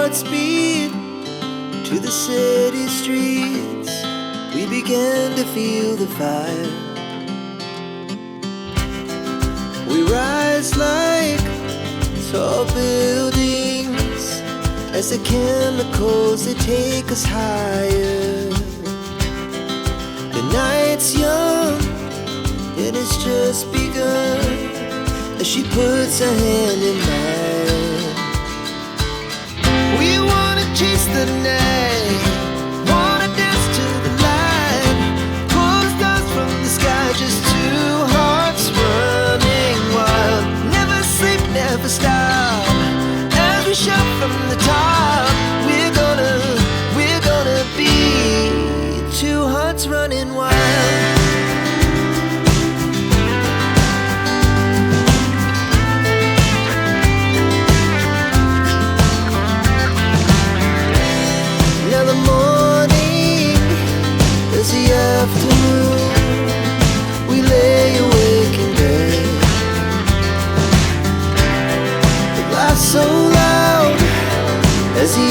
hearts beat to the city streets. We began to feel the fire. We rise like tall buildings as the chemicals, they take us higher. The night's young and it's just begun as she puts her hand in mine. We wanna chase the night, wanna dance to the light, pull stars from the sky, just two hearts running wild. Never sleep, never stop, as we shout from the top. We're gonna be two hearts running wild. Now the morning is the afternoon. We lay awake in bed. The laughs so loud as the